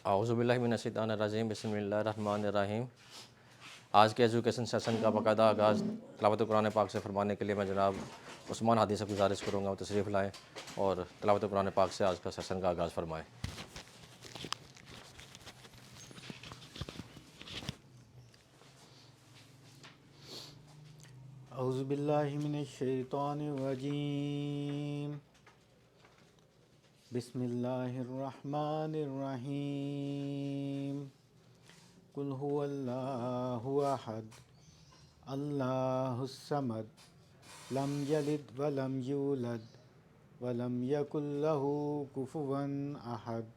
औज़ुबिल्लाहि मिनश्शैतानिर्रजीम बिस्मिल्लाहिर्रहमानिर्रहीम। आज के एजुकेशन सेशन का बाकायदा आगाज़ तिलावत कुरान पाक से फरमाने के लिए मैं जनाब उस्मान हादी से गुजारिश करूँगा वो तशरीफ़ लाएँ और तिलावत कुरान पाक से आज का सेशन का आगाज़ फरमाएँ। औज़ुबिल्लाहि मिनश्शैतानिर्रजीम बिस्मिल्लाहिर्रहमानिर्रहीम कुल हुवल्लाहु अहद अल्लाहुस्समद लम यलिद वलम यूलद वलम यकुल लहू कुफुवन अहद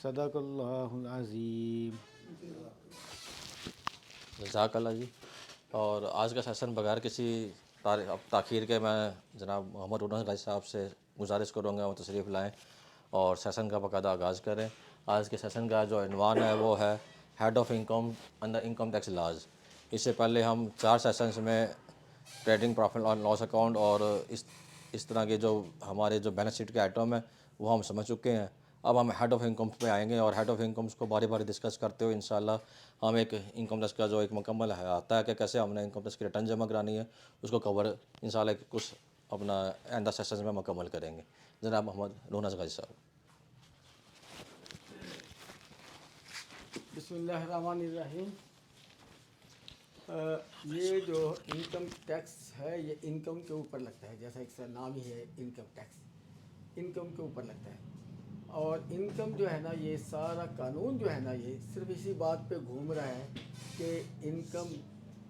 सदक़ल्लाहुल अज़ीम। जज़ाकल्लाह जी। और आज का सेशन बगैर किसी ताख़ीर के मैं जनाब मोहम्मद उन्नस गाजी साहब से गुजारिश करूँगा वो तशरीफ़ लाएँ और सेशन का बाकायदा आगाज़ करें। आज के सेशन का जो इन्वान है वो है head of income under income tax लाज। इससे पहले हम 4 सेशंस में ट्रेडिंग प्रॉफिट और लॉस अकाउंट और इस तरह के जो हमारे जो बैलेंस शीट के आइटम है वो हम समझ चुके हैं। अब हम हेड ऑफ़ इनकम्स पे आएंगे और हेड ऑफ़ इनकम्स को बारी बारी डिस्कस करते हुए इंशाल्लाह हम एक इनकम टैक्स का जो एक मुकम्मल है आता है कि कैसे हमने इनकम टैक्स की रिटर्न जमा करानी है उसको कवर इंशाल्लाह कुछ अपना आइंदा सेशन में मुकम्मल करेंगे। जनाब मोहम्मद रोनस गाजी साहब। बिस्मिल्लाहिर्रहमानिर्रहीम। ये जो इनकम टैक्स है ये इनकम के ऊपर लगता है, जैसा इसका नाम ही है इनकम टैक्स, इनकम के ऊपर लगता है। और इनकम जो है ना ये सारा कानून जो है ना ये सिर्फ इसी बात पे घूम रहा है कि इनकम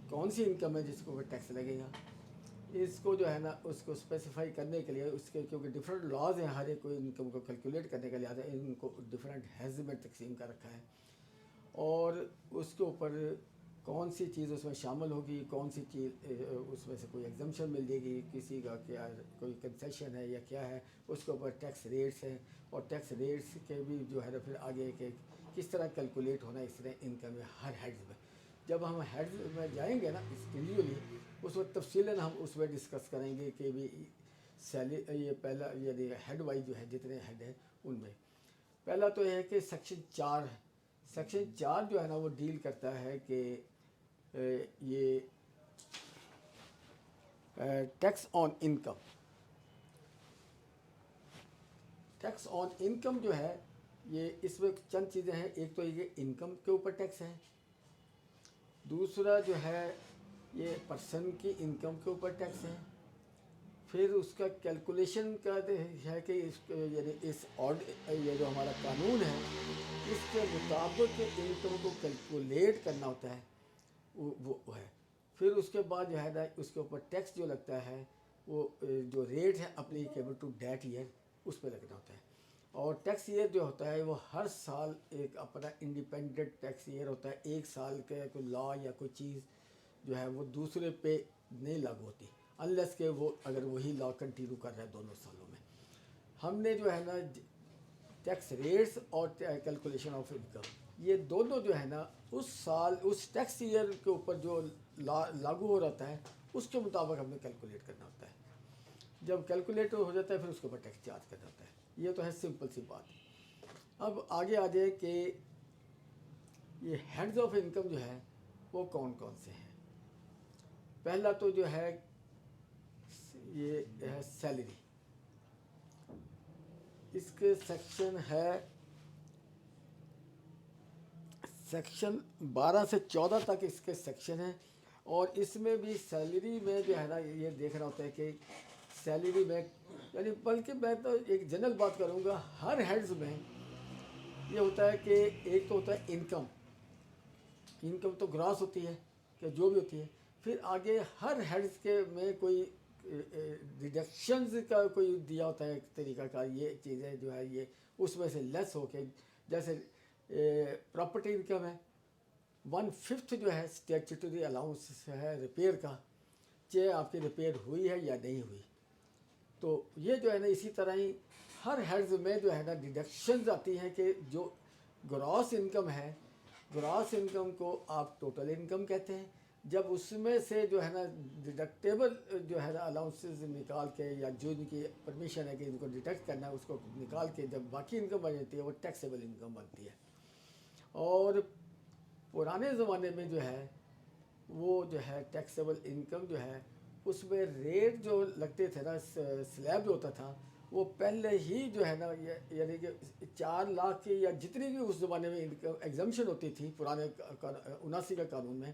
कौन सी इनकम है जिसके ऊपर टैक्स लगेगा। इसको जो है ना उसको स्पेसिफाई करने के लिए उसके क्योंकि डिफरेंट लॉज हैं, हर एक को इनकम को कैलकुलेट करने के लिए इनको डिफरेंट हैज़ में तकसीम कर रखा है और उसके ऊपर कौन सी चीज़ उसमें शामिल होगी, कौन सी चीज़ उसमें से कोई एग्जम्पशन मिल जाएगी, किसी का क्या कोई कंसेशन है या क्या है, उसके ऊपर टैक्स रेट्स हैं और टैक्स रेट्स के भी जो है ना फिर आगे के किस तरह कैलकुलेट होना इस तरह इनकम में हर हेड्स में। जब हम हेड्स में जाएंगे ना इंडिविजुअली उस वक्त तफसीलन हम उसमें डिस्कस करेंगे कि भी सैलरी ये पहला यानी हेड वाइज जो है जितने हेड हैं उनमें पहला तो यह है कि सेक्शन 4 है। सेक्शन 4 जो है ना वो डील करता है कि ये tax on income, tax on income जो है ये इसमें चंद चीज़ें हैं। एक तो ये इनकम के ऊपर टैक्स है, दूसरा जो है ये पर्सन की इनकम के ऊपर टैक्स है, फिर उसका कैलकुलेशन का है कि यानी इस ये जो हमारा कानून है इसके मुताबिक इनकम को कैलकुलेट करना होता है वो है। फिर उसके बाद जो है ना उसके ऊपर टैक्स जो लगता है वो जो रेट है अप्लीकेबल टू डेट ईयर उस पर लगना होता है। और टैक्स ईयर जो होता है वो हर साल एक अपना इंडिपेंडेंट टैक्स ईयर होता है। एक साल का कोई लॉ या कोई चीज़ जो है वो दूसरे पे नहीं लागू होती अनलेस के वो अगर वही लॉ कंटिन्यू कर रहा है दोनों सालों में। हमने जो है ना टैक्स रेट्स और कैलकुलेशन ऑफ इनकम ये दोनों जो है ना उस साल उस टैक्स ईयर के ऊपर जो लागू हो रहता है उसके मुताबिक हमें कैलकुलेट करना होता है। जब कैलकुलेट हो जाता है फिर उसके ऊपर टैक्स चार्ज करना होता है। ये तो है सिंपल सी बात। अब आगे आ जाए कि ये हेड्स ऑफ इनकम जो है वो कौन कौन से हैं। पहला तो जो है ये है सैलरी, इसके सेक्शन है सेक्शन 12 से 14 तक इसके सेक्शन हैं और इसमें भी सैलरी में जो है ना ये देखना होता है कि सैलरी में यानी बल्कि मैं तो एक जनरल बात करूँगा हर हेड्स में ये होता है कि एक तो होता है इनकम, इनकम तो ग्रॉस होती है कि जो भी होती है। फिर आगे हर हेड्स के में कोई डिडक्शंस का कोई दिया होता है एक तरीका का, ये चीज़ें जो है ये उसमें से लेस होके जैसे प्रॉपर्टी इनकम है 1/5 जो है स्टैट्यूटरी अलाउंस है रिपेयर का, चाहे आपकी रिपेयर हुई है या नहीं हुई। तो ये जो है ना इसी तरह ही हर हेड्स में जो है ना डिडक्शंस आती हैं कि जो ग्रॉस इनकम है, ग्रॉस इनकम को आप टोटल इनकम कहते हैं। जब उसमें से जो है ना डिडक्टेबल जो है ना अलाउंसेस निकाल के या जो इनकी परमिशन है कि इनको डिडक्ट करना है उसको निकाल के जब बाकी इनकम बन जाती है वो टैक्सेबल इनकम बनती है। और पुराने ज़माने में जो है वो जो है टैक्सेबल इनकम जो है उसमें रेट जो लगते थे ना, स्लैब जो होता था वो पहले ही जो है ना यानी कि 4 लाख की या जितनी भी उस ज़माने में इनकम एग्जम्पशन होती थी पुराने 79 का कानून में,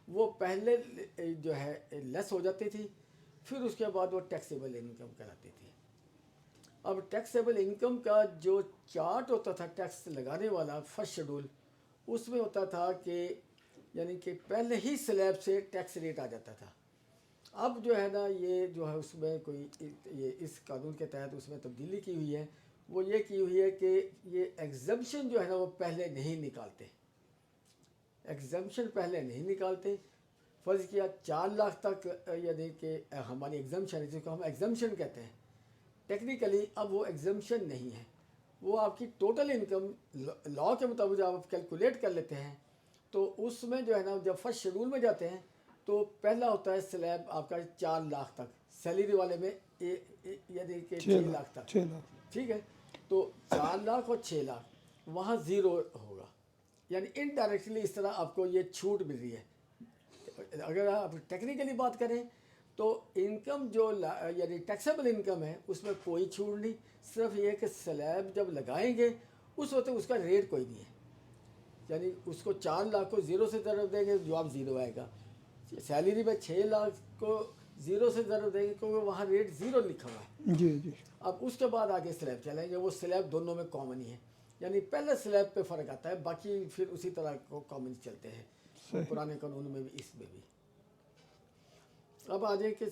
वो पहले जो है लेस हो जाती थी, फिर उसके बाद वो टैक्सेबल इनकम कहलाती थी। अब टैक्सेबल इनकम का जो चार्ट होता था टैक्स लगाने वाला फर्स्ट शेड्यूल, उसमें होता था कि यानी कि पहले ही स्लैब से टैक्स रेट आ जाता था। अब जो है ना ये जो है उसमें कोई ये इस कानून के तहत उसमें तब्दीली की हुई है, वो ये की हुई है कि ये एग्जम्पशन जो है ना वो पहले नहीं निकालते, एग्जम्पशन पहले नहीं निकालते। फ़र्ज़ किया 4 लाख तक यानी कि हमारी एग्जम्पशन है जिसको हम एग्जम्पशन कहते हैं, टेक्निकली अब वो एग्जम्पशन नहीं है, वो आपकी टोटल इनकम लॉ के मुताबिक आप कैलकुलेट कर लेते हैं। तो उसमें जो है ना जब फर्स्ट शेड्यूल में जाते हैं तो पहला होता है स्लैब आपका 4 लाख तक, सैलरी वाले में यानी कि 6 लाख तक, 6 लाख। ठीक है। तो 4 लाख और 6 लाख वहाँ ज़ीरो होगा, यानी इनडायरेक्टली इस तरह आपको ये छूट मिल रही है। अगर आप टेक्निकली बात करें तो इनकम जो यानी टैक्सेबल इनकम है उसमें कोई छूट नहीं, सिर्फ ये कि स्लैब जब लगाएंगे उस वक्त उसका रेट कोई नहीं है, यानी उसको 4 लाख को ज़ीरो से ज़रूर देंगे जवाब ज़ीरो आएगा। सैलरी में 6 लाख को ज़ीरो से ज़रूर देंगे क्योंकि वहाँ रेट ज़ीरो लिखा हुआ है। जी जी। अब उसके बाद आगे स्लैब चलेंगे, वो स्लैब दोनों में कॉमन ही है, यानी पहले स्लैब पे फ़र्क आता है, बाकी फिर उसी तरह को कॉमन चलते हैं पुराने कानून में भी इसमें भी। अब आ जाए कि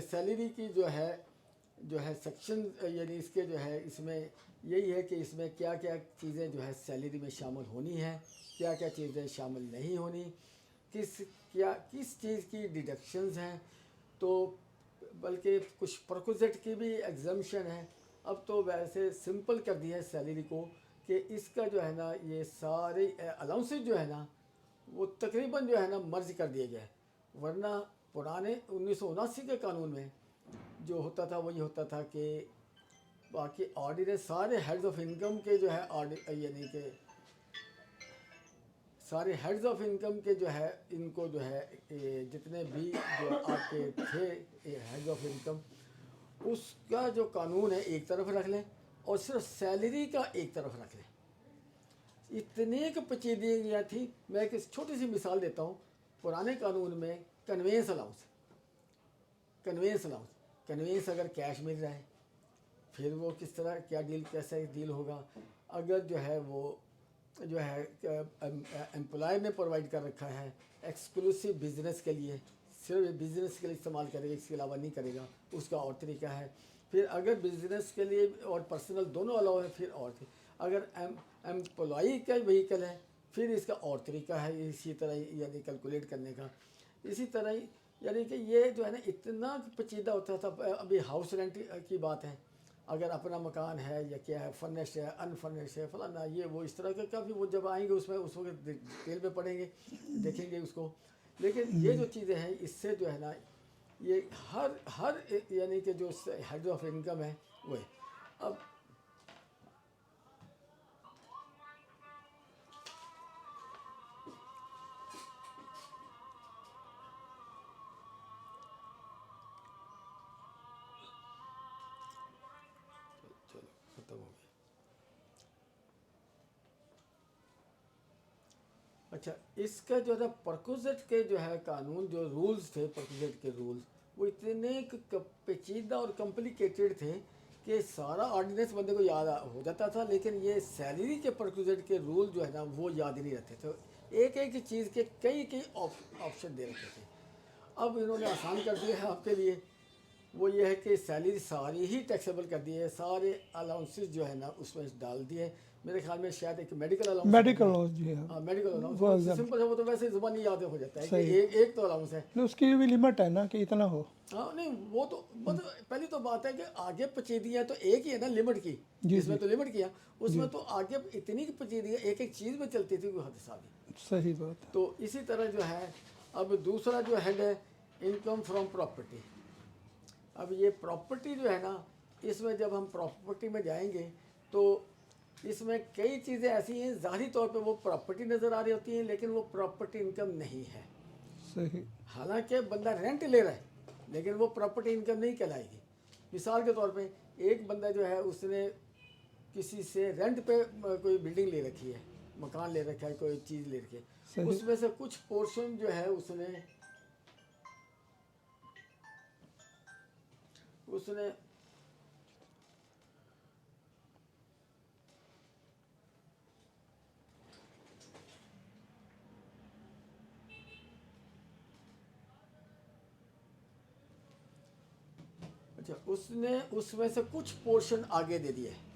सैलरी की जो है सेक्शन, यानी इसके जो है इसमें यही है कि इसमें क्या क्या चीज़ें जो है सैलरी में शामिल होनी है, क्या क्या चीज़ें शामिल नहीं होनी, किस चीज़ की डिडक्शंस हैं, तो बल्कि कुछ प्रकोजेट की भी एग्जम्पशन है। अब तो वैसे सिंपल कर दिया है सैलरी को कि इसका जो है ना ये सारे अलाउंसेज जो है ना वो तकरीबन जो है ना मर्ज कर दिए गए, वरना पुराने 1979 के कानून में जो होता था वही होता था कि बाकी ऑर्डिनरी सारे हेड्स ऑफ इनकम के जो है यानी कि सारे हेड्स ऑफ इनकम के जो है इनको जो है जितने भी जो आपके थे हेड्स ऑफ इनकम, उसका जो कानून है एक तरफ रख लें और सिर्फ सैलरी का एक तरफ रख लें। इतनी पेचीदगियाँ थी। मैं एक छोटी सी मिसाल देता हूँ। पुराने कानून में कन्वेंस अलाउंस अगर कैश मिल रहा है फिर वो किस तरह कैसे डील होगा। अगर जो है वो जो है एम्प्लॉय ने प्रोवाइड कर रखा है एक्सक्लूसिव बिजनेस के लिए, सिर्फ बिजनेस के लिए इस्तेमाल करेगा, इसके अलावा नहीं करेगा, उसका और तरीका है। फिर अगर बिजनेस के लिए और पर्सनल दोनों अलाउ है फिर और अगर एम्प्लॉई का व्हीकल है फिर इसका और तरीका है, इसी तरह यानी कैलकुलेट करने का। इसी तरह ही यानी कि ये जो है ना इतना पेचीदा होता था। अभी हाउस रेंट की बात है, अगर अपना मकान है या क्या है, फर्निश्ड है, अनफर्निश्ड है, फलाना ये वो इस तरह के काफ़ी वो जब आएंगे उसमें उस वक्त डिटेल में पढ़ेंगे, देखेंगे उसको। लेकिन ये जो चीज़ें हैं इससे जो है ना ये हर यानी कि जो हेड ऑफ इनकम है वो है। अब चलो खत्म हो गया। अच्छा, इसका जो है परकुजेट के जो है कानून, जो रूल्स थे परकुजेट के रूल्स, वो इतने पेचीदा और कॉम्प्लिकेटेड थे कि सारा ऑर्डिनेंस बंदे को याद हो जाता था, लेकिन ये सैलरी के परकुजेट के रूल जो है ना वो याद ही नहीं रहते थे। एक एक चीज़ के कई ऑप्शन दे रखे थे। अब इन्होंने आसान कर दिया है आपके लिए, वो ये है कि सैलरी सारी ही टैक्सेबल कर दी है, सारे अलाउंसेस जो है ना उसमें डाल दिए। मेरे ख्याल में शायद एक मेडिकल अलाउंस, मेडिकल लॉस जी हाँ। मेडिकल वो अलाउंस एकदम सिंपल है, वो तो वैसे ही ज़ुबानी याद हो जाता है कि सही। एक तो अलाउंस है। नहीं, उसकी भी लिमिट है ना कि इतना हो। हाँ नहीं वो तो मतलब पहली तो बात है कि आगे पेचीदगियाँ तो एक ही है ना लिमिट की, जी, इसमें जी। तो लिमिट किया, उसमें तो आगे इतनी पेचीदगियाँ एक एक चीज़ में चलती थी कोई हद साहब। सही बात है। तो इसी तरह जो है अब दूसरा जो हेड है इनकम फ्रॉम प्रॉपर्टी। अब ये प्रॉपर्टी जो है ना, इसमें जब हम प्रॉपर्टी में जाएंगे तो इसमें कई चीज़ें ऐसी हैं ज़ाहिरी तौर पे वो प्रॉपर्टी नज़र आ रही होती हैं, लेकिन वो प्रॉपर्टी इनकम नहीं है। सही। हालांकि बंदा रेंट ले रहा है, लेकिन वो प्रॉपर्टी इनकम नहीं कहलाएगी। मिसाल के तौर पे एक बंदा जो है उसने किसी से रेंट पे कोई बिल्डिंग ले रखी है, मकान ले रखा है, कोई चीज़ ले रखी है, सही। उसमें से कुछ पोर्शन जो है उसने अच्छा उसने उसमें से कुछ पोर्शन आगे दे दिया है।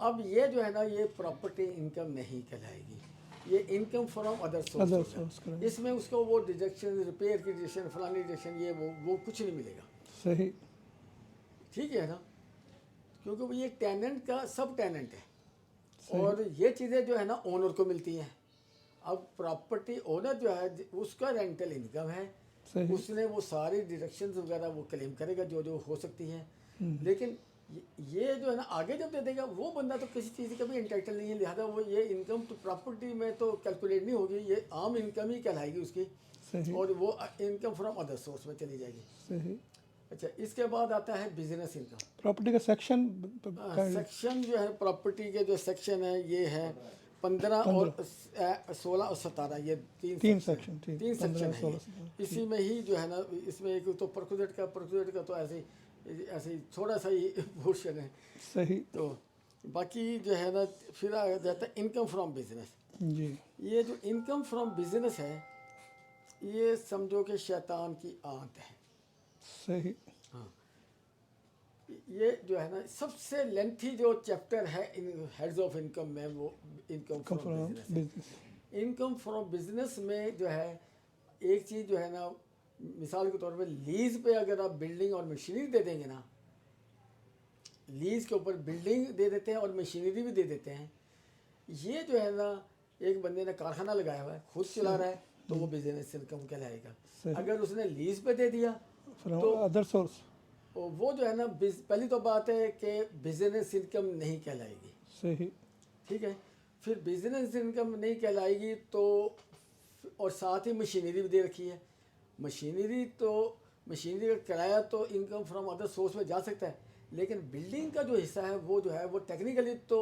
अब ये जो है ना, ये प्रॉपर्टी इनकम नहीं कहलाएगी, ये income from other other source source है। करें। इसमें उसको वो डिडक्शन, रिपेयर की डिडक्शन, फलानी डिडक्शन, ये वो कुछ नहीं मिलेगा। सही। ठीक है ना, क्योंकि वो ये टेनेंट का सब टेनेंट है, सही। और ये चीज़ें जो है ना ओनर को मिलती हैं। अब प्रॉपर्टी ओनर जो है उसका रेंटल इनकम है, सही। उसने वो सारी डिडक्शन वगैरह वो क्लेम करेगा जो जो हो सकती हैं। लेकिन ये जो है ना आगे जब दे देगा वो बंदा तो किसी चीज़ का भी इंटाइटल नहीं है, लिहाजा वो ये इनकम तो प्रॉपर्टी में तो कैलकुलेट नहीं होगी, ये आम इनकम ही कहलाएगी उसकी, सही। और वो इनकम फ्रॉम अदर सोर्स में चली जाएगी। सही। अच्छा, इसके बाद आता है बिजनेस इनकम। प्रॉपर्टी का सेक्शन सेक्शन जो है प्रॉपर्टी के जो सेक्शन है ये है 15 और 16 और 17, ये तीन सेक्शन, ठीक। तीन 15, सेक्शन है 16, ये। 17, इसी में ही जो है ना, इसमें एक तो प्रकुजेट का तो ऐसे ही थोड़ा सा ही पोर्शन है। सही। तो बाकी जो है ना फिर आ जाता है इनकम फ्रॉम बिजनेस। जी। ये जो इनकम फ्रॉम बिजनेस है, ये समझो कि शैतान की आंत है। सही। हाँ, ये जो है ना सबसे लेंथी जो चैप्टर है इन हेड्स ऑफ इनकम में, वो इनकम फ्रॉम बिजनेस है। बिजनेस। इनकम फ्रॉम बिजनेस में जो है एक चीज़ जो है ना, मिसाल के तौर पे लीज पे अगर आप बिल्डिंग और मशीनरी दे देंगे ना, लीज के ऊपर बिल्डिंग दे देते हैं और मशीनरी भी दे देते हैं, ये जो है ना एक बंदे ने कारखाना लगाया हुआ है, खुद चला रहा है, तो वो बिजनेस इनकम कहलाएगा। अगर उसने लीज पे दे दिया तो अदर सोर्स, वो जो है ना पहली तो बात है कि बिजनेस इनकम नहीं कहलाएगी। सही। ठीक है, फिर बिजनेस इनकम नहीं कहलाएगी तो, और साथ ही मशीनरी भी दे रखी है। मशीनरी का किराया तो इनकम फ्रॉम अदर सोर्स में जा सकता है, लेकिन बिल्डिंग का जो हिस्सा है वो जो है वो टेक्निकली तो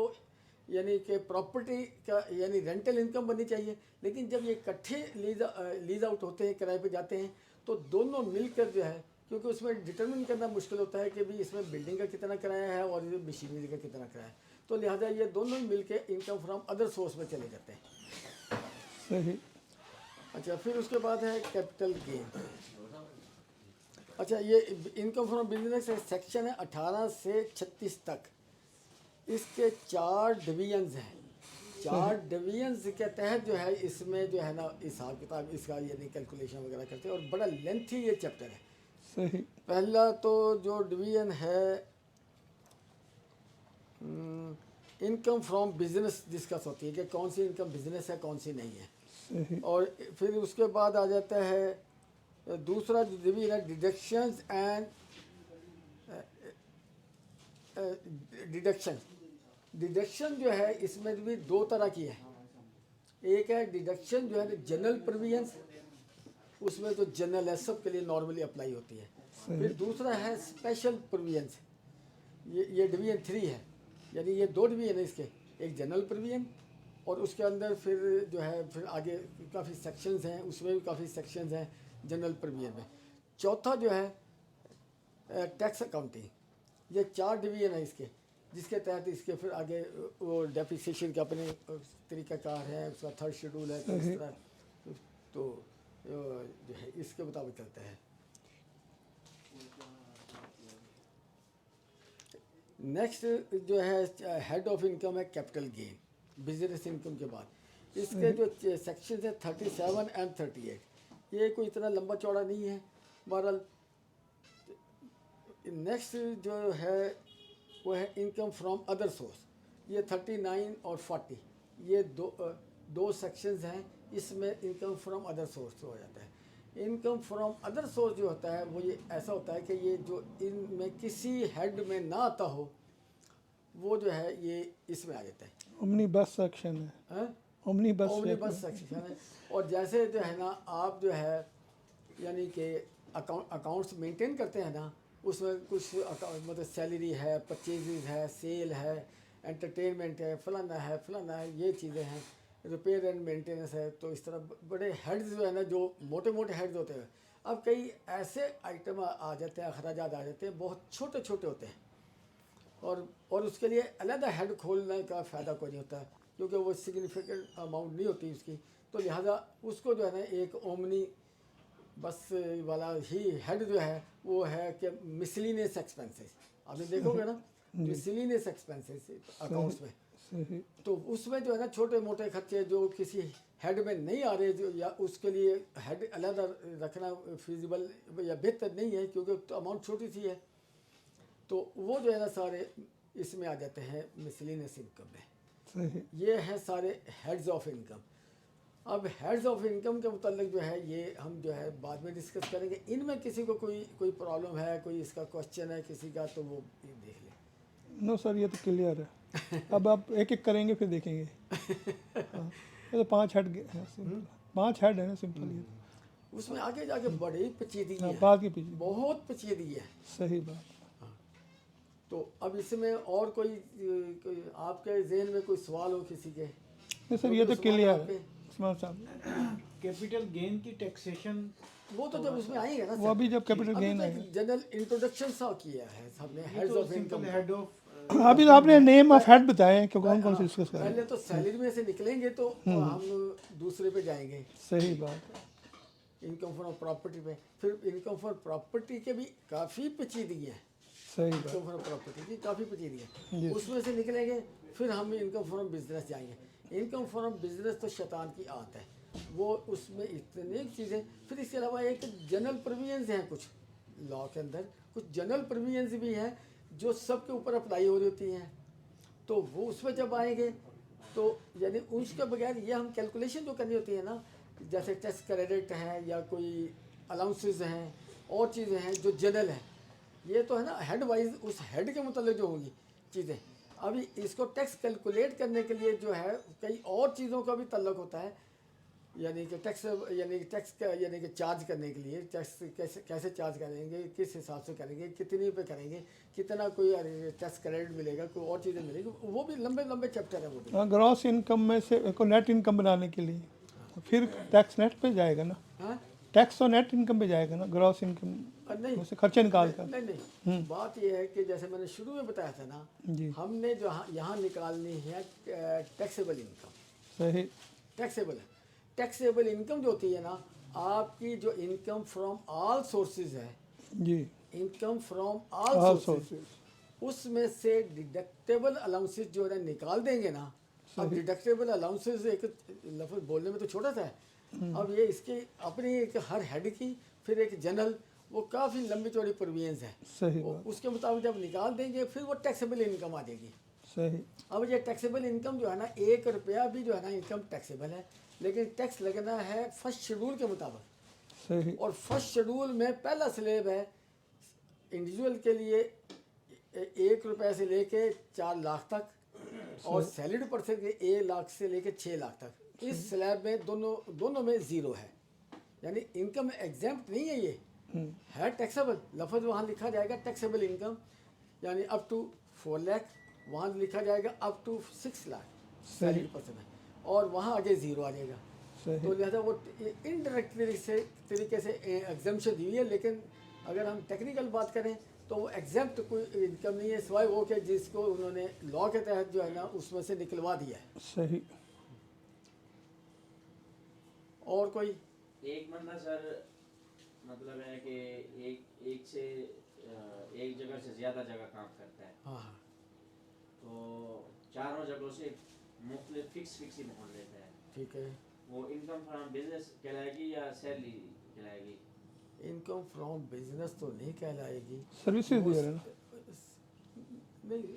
यानी कि प्रॉपर्टी का यानी रेंटल इनकम बननी चाहिए। लेकिन जब ये इकट्ठे लीज आउट होते हैं, किराए पे जाते हैं, तो दोनों मिलकर जो है, क्योंकि उसमें डिटरमिन करना मुश्किल होता है कि भी इसमें बिल्डिंग का कितना किराया है और ये मशीनरी का कितना किराया है, तो लिहाजा ये दोनों मिल के इनकम फ्रॉम अदर सोर्स में चले जाते हैं। सही। अच्छा, फिर उसके बाद है कैपिटल गेन। अच्छा, ये इनकम फ्रॉम बिजनेस सेक्शन है 18 से 36 तक। इसके 4 डिवीजन्स हैं। 4 डिवीजन्स के तहत जो है इसमें जो है ना हिसाब किताब इसका यानी कैलकुलेशन वगैरह करते हैं, और बड़ा लेंथी ये चैप्टर है। सही। पहला तो जो डिवीजन है इनकम फ्रॉम बिजनेस डिस्कस होती है कि कौन सी इनकम बिजनेस है, कौन सी नहीं है। सही। और फिर उसके बाद आ जाता है दूसरा डिवीजन है डिडक्शंस एंड डिडक्शन। डिडक्शन जो है इसमें भी 2 तरह की है। एक है डिडक्शन जो है जनरल प्रोविजंस, उसमें तो जनरल है, सब के लिए नॉर्मली अप्लाई होती है। फिर दूसरा है स्पेशल प्रोविजंस, ये डिवीजन 3 है, यानी ये 2 डिवीजन है इसके, एक जनरल प्रोविजन और उसके अंदर फिर जो है फिर आगे काफ़ी सेक्शंस हैं, उसमें भी काफ़ी सेक्शंस हैं जनरल प्रोविजन में। चौथा जो है टैक्स अकाउंटिंग, ये 4 डिवीजन है इसके, जिसके तहत इसके फिर आगे वो डेप्रिसिएशन के अपने तरीक़ाकार हैं, उसका 3rd शेड्यूल है, तो इस तरह तो जो है इसके मुताबिक चलता है। नेक्स्ट जो है हेड ऑफ इनकम है कैपिटल गेन, बिजनेस इनकम के बाद। इसके जो सेक्शन है 37 एंड 38, ये कोई इतना लंबा चौड़ा नहीं है। बहरहाल नेक्स्ट जो है वो है इनकम फ्रॉम अदर सोर्स, ये 39 और 40, ये दो सेक्शंस हैं, इसमें इनकम फ्रॉम अदर सोर्स हो जाता है। इनकम फ्रॉम अदर सोर्स जो होता है वो ये ऐसा होता है कि ये जो इनमें किसी हेड में ना आता हो, वो जो है ये इसमें आ जाता है। ओमनी बस सेक्शन है, हाँ? ओमनी बस ओमनी बस सेक्शन है। और जैसे जो है ना आप जो है यानी कि अकाउंट्स मेंटेन करते हैं ना, उसमें कुछ मतलब सैलरी है, परचेजेज है, सेल है, एंटरटेनमेंट है, फलाना है, ये चीज़ें हैं, रिपेयर एंड मेंटेनेंस है। तो इस तरह बड़े हेड्स जो है ना, जो मोटे मोटे हेड्स होते हैं, अब कई ऐसे आइटम आ जाते हैं, अखराजात आ जाते हैं, बहुत छोटे छोटे होते हैं, और उसके लिए अलग हेड खोलने का फ़ायदा कोई नहीं होता, क्योंकि वो सिग्निफिकेंट अमाउंट नहीं होती उसकी। तो लिहाजा उसको जो है ना एक ओमनी बस वाला ही हेड जो है वो है कि मिसलिनियस एक्सपेंसेस, आपने देखोगे ना, मिसलिनियस एक्सपेंसेस अकाउंट्स में। सही, तो उसमें जो है ना छोटे मोटे खर्चे जो किसी हेड में नहीं आ रहे, जो या उसके लिए हेड अलग रखना फिजिबल या बेहतर नहीं है, क्योंकि तो अमाउंट छोटी सी है, तो वो जो है ना सारे इसमें आ जाते हैं मिसलिनियस इनकम में। सही, ये है सारे हेड्स ऑफ इनकम। अब हेड्स ऑफ इनकम के मुतालिक जो है ये हम जो है बाद में डिस्कस करेंगे। इनमें किसी को कोई प्रॉब्लम है, कोई इसका क्वेश्चन है किसी का, तो वो देख ले। नो सर ये तो क्लियर है। अब आप एक एक करेंगे फिर देखेंगे। हाँ, ये तो 5 हेड है, सिंपल 5 हेड है ना, सिंपल ये तो। उसमें आगे जाके बड़ी पेचीदगी हाँ, है, बाद के पीछे बहुत पेचीदगी है। सही बात। तो अब इसमें और कोई आपके जहन में कोई सवाल हो किसी के? नहीं सर ये तो क्लियर है उस्मान साहब। कैपिटल गेन की टैक्सेशन वो तो जब उसमें आएंगे ना वो अभी जब कैपिटल गेन अभी आएगा। तो जनरल इंट्रोडक्शन सा किया है सबने heads of income. Head of अभी तो आपने नेम ऑफ हेड बताए हैं कि कौन कौन से डिस्कस करें। पहले तो सैलरी में से निकलेंगे तो हम दूसरे पे जाएंगे, सही बात है। इनकम फ्रॉम प्रॉपर्टी पे। फिर इनकम फ्रॉम प्रॉपर्टी के भी काफ़ी पेचीदगी है, सही बात। इनकम फ्रॉम प्रॉपर्टी की काफ़ी पेचीदगी जी। है, उसमें से निकलेंगे। फिर हम इनकम फ्रॉम बिजनेस जाएंगे। इनकम फ्रॉम बिजनेस तो शैतान की आदत है, वो उसमें इतनी चीज़ें। फिर इसके अलावा एक जनरल प्रोविजंस हैं कुछ लॉ के अंदर, कुछ जनरल प्रोविजंस भी हैं जो सबके ऊपर अप्लाई हो रही होती हैं। तो वो उसमें जब आएंगे तो यानी उसके बगैर ये हम कैलकुलेशन जो करनी होती है ना, जैसे टैक्स क्रेडिट है या कोई अलाउंसेस हैं और चीज़ें हैं जो जनरल हैं, ये तो है ना हेड वाइज उस हेड के मुताबिक जो होंगी चीज़ें। अभी इसको टैक्स कैलकुलेट करने के लिए जो है कई और चीज़ों का भी तल्लुक होता है, यानी कि टैक्स यानी कि चार्ज करने के लिए टैक्स कैसे चार्ज करेंगे, किस हिसाब से करेंगे, कितनी पे करेंगे, कितना कोई टैक्स क्रेडिट मिलेगा, कोई और चीज़ें मिलेगी, वो भी लंबे लंबे चैप्टर है वो भी। हाँ, ग्रॉस इनकम में से को नेट इनकम बनाने के लिए फिर टैक्स नेट पे जाएगा ना, हाँ टैक्स तो नेट इनकम पे जाएगा ना, ग्रॉस इनकम नहीं में से खर्चे निकाल कर। नहीं बात यह है कि जैसे मैंने शुरू में बताया था ना, जी हमने जो यहाँ निकालनी है टैक्सेबल इनकम। सही, टैक्सेबल इनकम जो होती है ना, आपकी जो इनकम फ्रॉम ऑल सोर्सेज है, जी income from all all sources, sources उसमें से डिडक्टेबल अलाउंसेस जो है निकाल देंगे ना। अब डिडक्टेबल अलाउंसेस एक लफ्ज़ बोलने में तो छोटा सा है, अब ये इसकी अपनी एक हर हेड की फिर एक जनरल, वो काफ़ी लंबी चौड़ी प्रोविजंस है। सही वो बात, उसके मुताबिक जब निकाल देंगे फिर वो टैक्सेबल इनकम आ जाएगी। सही, अब ये टैक्सेबल इनकम जो है ना, 1 रुपया भी जो है ना इनकम टैक्सेबल है, लेकिन टैक्स लगना है फर्स्ट शेड्यूल के मुताबिक। सही, और फर्स्ट शेड्यूल में पहला स्लेब है इंडिविजुअल के लिए 1 रुपये से लेके 4 लाख तक, और सैलरीड पर्सन के 1 लाख से लेके 6 लाख तक। इस स्लैब में दोनों में ज़ीरो है, यानी इनकम एग्जाम्प्ट नहीं है, ये है टैक्सेबल। लफ्ज़ वहाँ लिखा जाएगा टैक्सेबल इनकम, यानी अप टू 4 लाख, वहाँ लिखा जाएगा up to 6 lakh salary person है, और वहाँ आगे ज़ीरो आ जाएगा। सही, तो लिहाजा वो इनडायरेक्ट तरीके से एग्जाम्पशन दी हुई है, लेकिन अगर हम टेक्निकल बात करें तो वो एग्जाम्प्ट कोई इनकम नहीं है, सिवाय वो कि जिसको उन्होंने लॉ के तहत जो है ना उसमें से निकलवा दिया है। सही। और कोई एक बंदा सर मतलब है कि एक जगह से ज़्यादा जगह काम करता है, हाँ तो चारों जगहों से मुख्तलिफ फिक्स ही पहुँच लेता है, ठीक है। वो इनकम फ्रॉम बिजनेस कहलाएगी या सैलरी कहलाएगी? इनकम फ्रॉम बिजनेस तो नहीं कहलाएगी, सर्विसेज वो दे रहे हैं ना, नहीं,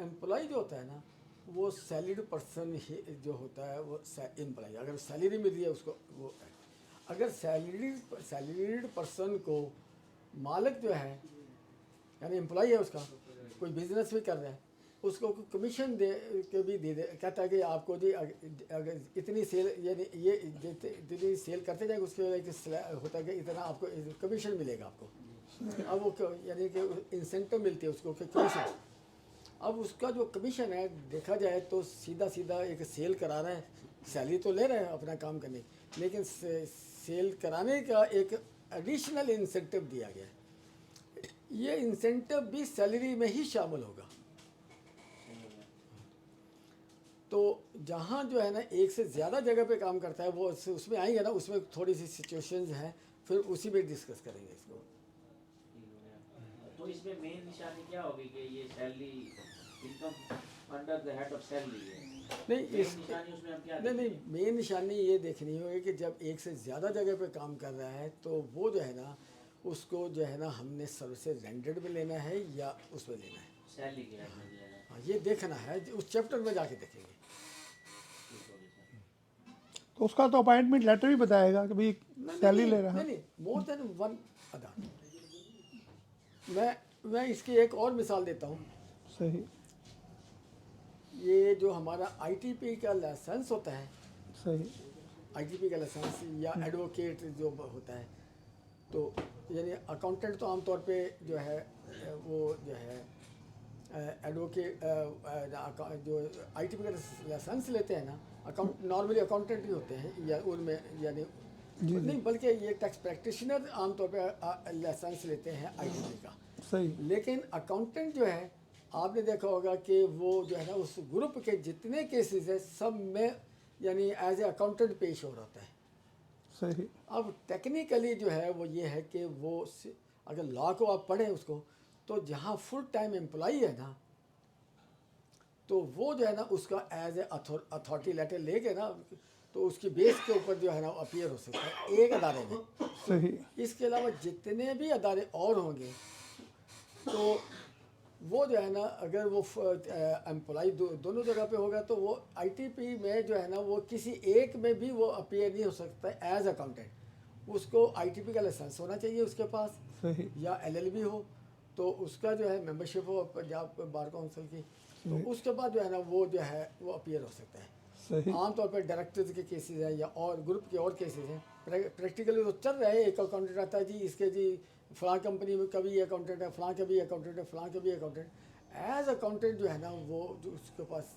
एम्प्लॉय जो होता है ना वो सैलरीड पर्सन ही जो होता है वो एम्प्लॉय, अगर सैलरी मिल रही है उसको वो है। अगर सैलरीड पर्सन को मालिक जो है यानी एम्प्लॉय है उसका, कोई बिजनेस भी कर रहा है उसको कमीशन दे के भी दे कहता है कि आपको जी अगर इतनी सेल यानी ये जितनी सेल करते जाएंगे उसके एक होता है कि इतना आपको कमीशन मिलेगा आपको। अब वो यानी कि इंसेंटिव मिलती है उसको कि कमीशन। अब उसका जो कमीशन है देखा जाए तो सीधा सीधा एक सेल करा रहा है, सैलरी तो ले रहा है अपना काम करने, लेकिन सेल कराने का एक एडिशनल इंसेंटिव दिया गया है। ये इंसेंटिव भी सैलरी में ही शामिल होगा। तो जहाँ जो है ना एक से ज़्यादा जगह पे काम करता है वो उसमें आएंगे ना, उसमें थोड़ी सी सिचुएशंस हैं, फिर उसी में डिस्कस करेंगे इसको। तो इसमें मेन निशानी क्या होगी कि ये salary income under the head of salary है? नहीं मेन इस निशानी उसमें हम क्या नहीं मेन निशानी ये देखनी होगी कि जब एक से ज़्यादा जगह पे काम कर रहा है तो वो जो है ना उसको जो है ना हमने सर्विसेज रेंडर्ड में लेना है या उसमें लेना है, सैलरी के हेड में लेना है? हाँ ये देखना है, उस चैप्टर में जाके देखेंगे। तो उसका तो अपॉइंटमेंट लेटर भी बताएगा कि भाई सैलरी ले रहा है। नहीं मोर देन वन अदर। मैं इसकी एक और मिसाल देता हूँ। सही ये जो हमारा आईटीपी का लाइसेंस होता है, सही आईटीपी का लाइसेंस या एडवोकेट जो होता है, तो यानी अकाउंटेंट तो आमतौर पे जो है वो जो है एडवोकेट जो आईटीपी का लाइसेंस लेते हैं ना, अकाउंट नॉर्मली अकाउंटेंट ही होते हैं या उनमें यानी नहीं, बल्कि ये टैक्स प्रैक्टिशनर आमतौर पे लाइसेंस लेते हैं आईटीपी का। सही लेकिन अकाउंटेंट जो है आपने देखा होगा कि वो जो है ना उस ग्रुप के जितने केसेस है सब में यानी एज ए अकाउंटेंट पेश हो रहा है। सही अब टेक्निकली जो है वो ये है कि वो अगर लॉ को आप पढ़ें उसको, तो जहाँ फुल टाइम एम्प्लॉई है ना तो वो जो है ना उसका एज ए अथॉरिटी लेटर लेके ना तो उसकी बेस के ऊपर जो है ना अपीयर हो सकता है एक अदारे में। सही इसके अलावा जितने भी अदारे और होंगे तो वो जो है ना अगर वो एम्प्लॉई दोनों जगह पे होगा तो वो आईटीपी में जो है ना वो किसी एक में भी वो अपीयर नहीं हो सकता एज अकाउंटेंट। उसको आईटीपी का लाइसेंस होना चाहिए उसके पास सही या एलएलबी हो, तो उसका जो है मेंबरशिप हो पंजाब बार काउंसिल की, तो उसके बाद जो है ना वो जो है वो अपीयर हो सकता है। सही आमतौर पर डायरेक्टर्स के केसेस हैं या और ग्रुप के और केसेस हैं, प्रैक्टिकली तो चल रहे हैं। एक अकाउंटेंट आता है जी इसके जी फ़लाँ कंपनी में कभी अकाउंटेंट है, फ़लाँ का भी अकाउंटेंट है, फ़लाँ का भी अकाउंटेंट। एज अकाउंटेंट जो है ना वो जो उसके पास